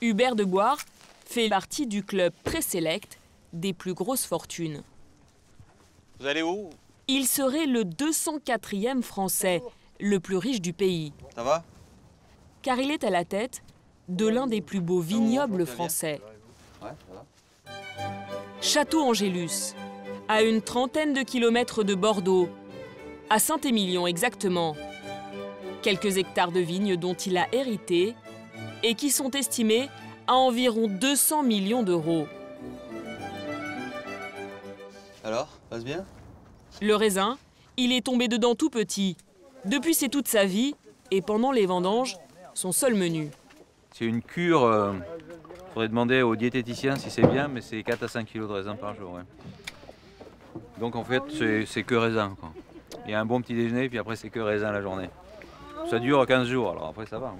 Hubert de Boir fait partie du club très sélect des plus grosses fortunes. Vous allez où? Il serait le 204e Français, le plus riche du pays. Ça va? Car il est à la tête de l'un des plus beaux vignobles français. Ouais, ça va. Château-Angélus, à une trentaine de kilomètres de Bordeaux, à Saint-Émilion exactement. Quelques hectares de vignes dont il a hérité et qui sont estimés à environ 200 millions d'euros. Alors, passe bien? Le raisin, il est tombé dedans tout petit. Depuis, c'est toute sa vie et pendant les vendanges, son seul menu. C'est une cure, il faudrait demander au diététicien si c'est bien, mais c'est 4 à 5 kilos de raisin par jour. Ouais. Donc en fait, c'est que raisin, quoi. Il y a un bon petit déjeuner, puis après c'est que raisin la journée. Ça dure 15 jours, alors après ça va.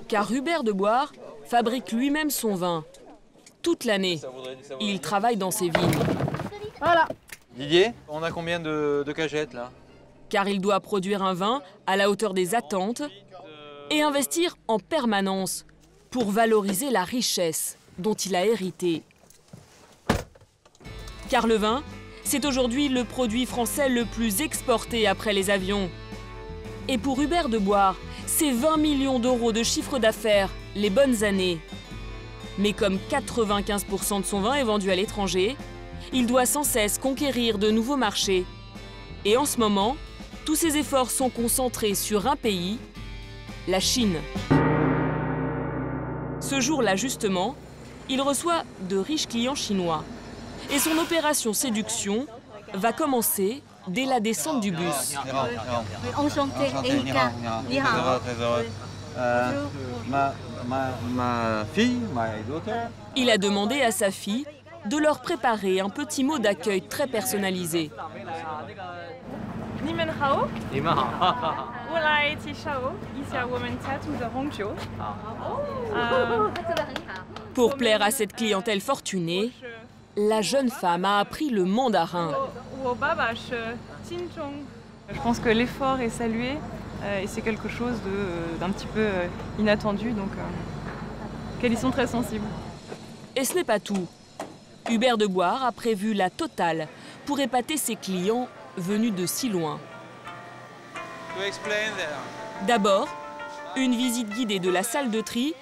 Car Hubert de Boir fabrique lui-même son vin. Toute l'année, il travaille dans ses vignes. Voilà. Didier, on a combien de cagettes là? Car il doit produire un vin à la hauteur des attentes et investir en permanence pour valoriser la richesse dont il a hérité. Car le vin, c'est aujourd'hui le produit français le plus exporté après les avions. Et pour Hubert de Boir, c'est 20 millions d'euros de chiffre d'affaires les bonnes années. Mais comme 95% de son vin est vendu à l'étranger, il doit sans cesse conquérir de nouveaux marchés. Et en ce moment, tous ses efforts sont concentrés sur un pays, la Chine. Ce jour-là, justement, il reçoit de riches clients chinois. Et son opération séduction va commencer dès la descente du bus. Enchanté, Erika. Ni hao. Ma fille, my daughter. Il a demandé à sa fille de leur préparer un petit mot d'accueil très personnalisé. Ni men hao. Wolai ti shao. Ici à Womentat ou à Hongqiu. Pour plaire à cette clientèle fortunée, la jeune femme a appris le mandarin. Je pense que l'effort est salué et c'est quelque chose d'un petit peu inattendu, donc auquel ils sont très sensibles. Et ce n'est pas tout. Hubert de Boir a prévu la totale pour épater ses clients venus de si loin. D'abord, une visite guidée de la salle de tri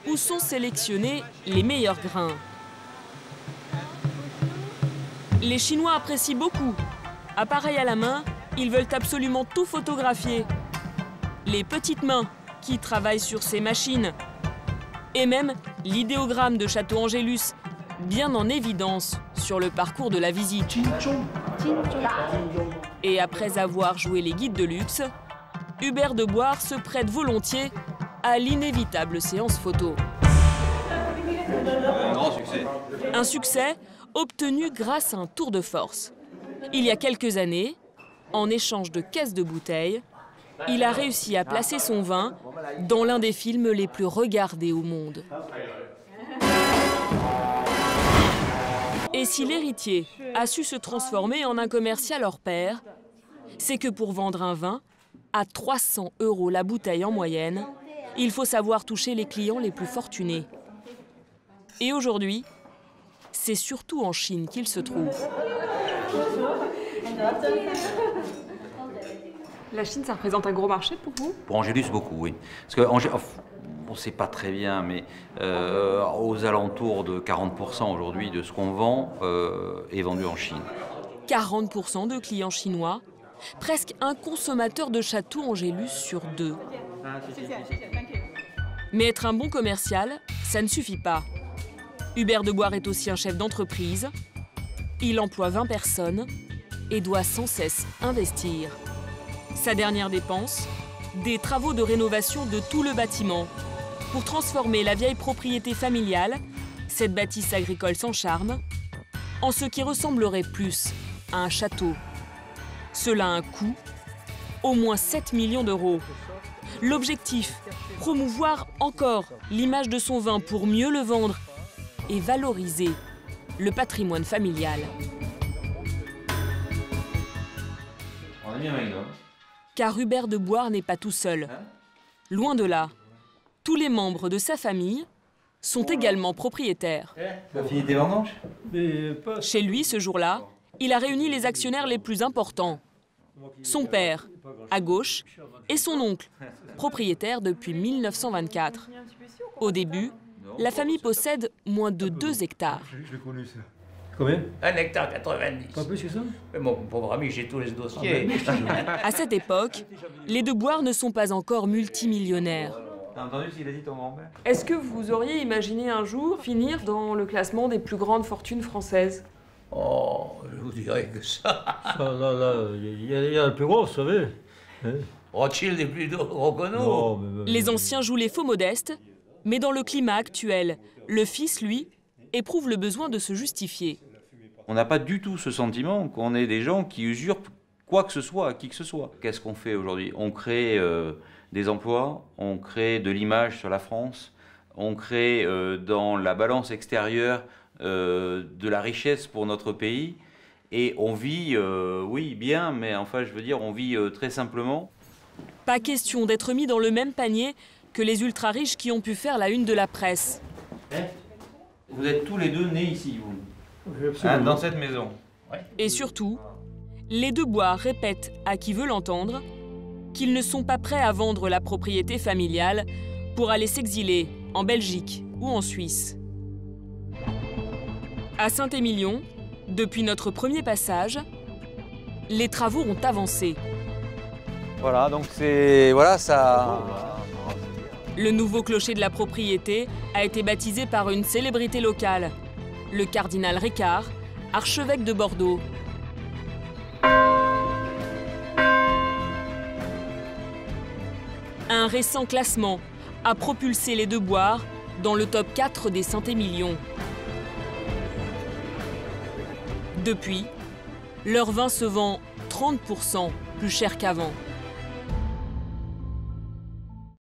où sont sélectionnés les meilleurs grains. Les Chinois apprécient beaucoup. Appareil à la main, ils veulent absolument tout photographier. Les petites mains qui travaillent sur ces machines. Et même l'idéogramme de Château-Angélus, bien en évidence sur le parcours de la visite. Et après avoir joué les guides de luxe, Hubert de Boir se prête volontiers à l'inévitable séance photo. Un grand succès. Un succès obtenu grâce à un tour de force. Il y a quelques années, en échange de caisses de bouteilles, il a réussi à placer son vin dans l'un des films les plus regardés au monde. Et si l'héritier a su se transformer en un commercial hors pair, c'est que pour vendre un vin à 300 € la bouteille en moyenne, il faut savoir toucher les clients les plus fortunés. Et aujourd'hui, c'est surtout en Chine qu'il se trouve. La Chine, ça représente un gros marché pour vous? Pour Angélus, beaucoup, oui. Parce que on ne sait pas très bien, mais aux alentours de 40% aujourd'hui de ce qu'on vend est vendu en Chine. 40% de clients chinois, presque un consommateur de Château-Angélus sur 2. Mais être un bon commercial, ça ne suffit pas. Hubert de Boir est aussi un chef d'entreprise. Il emploie 20 personnes et doit sans cesse investir. Sa dernière dépense, des travaux de rénovation de tout le bâtiment pour transformer la vieille propriété familiale, cette bâtisse agricole sans charme, en ce qui ressemblerait plus à un château. Cela a un coût, au moins 7 millions d'euros. L'objectif, promouvoir encore l'image de son vin pour mieux le vendre et valoriser le patrimoine familial. On a mis un magnum. Car Hubert de Boir n'est pas tout seul. Loin de là, tous les membres de sa famille sont également propriétaires. T'as fini tes vendanges? Chez lui, ce jour-là, il a réuni les actionnaires les plus importants. Son père, à gauche, et son oncle, propriétaire depuis 1924. Au début, la famille possède moins de 2 hectares. Je connais ça. Combien? 1 hectare 90. Pas plus que ça? Mais mon pauvre ami, j'ai tous les dossiers. À cette époque, les De Boire ne sont pas encore multimillionnaires. T'as entendu ce qu'il a dit ton grand-père? Est-ce que vous auriez imaginé un jour finir dans le classement des plus grandes fortunes françaises? Oh, je vous dirais que ça. Là, il y a le plus gros, vous savez. Hein? Rothschild est plus gros que nous. Non, Les anciens jouent les faux modestes, mais dans le climat actuel, le fils, lui, éprouve le besoin de se justifier. On n'a pas du tout ce sentiment qu'on est des gens qui usurpent quoi que ce soit à qui que ce soit. Qu'est-ce qu'on fait aujourd'hui? On crée des emplois, on crée de l'image sur la France, on crée dans la balance extérieure de la richesse pour notre pays, et on vit, oui, bien, mais enfin, je veux dire, on vit très simplement. Pas question d'être mis dans le même panier que les ultra-riches qui ont pu faire la une de la presse. Vous êtes tous les deux nés ici, vous, dans cette maison. Et surtout, les De Boire répètent à qui veut l'entendre qu'ils ne sont pas prêts à vendre la propriété familiale pour aller s'exiler en Belgique ou en Suisse. À Saint-Émilion, depuis notre premier passage, les travaux ont avancé. Voilà, donc c'est... Voilà, ça... Le nouveau clocher de la propriété a été baptisé par une célébrité locale, le cardinal Ricard, archevêque de Bordeaux. Un récent classement a propulsé les De Boire dans le top 4 des Saint-Émilion. Depuis, leur vin se vend 30% plus cher qu'avant.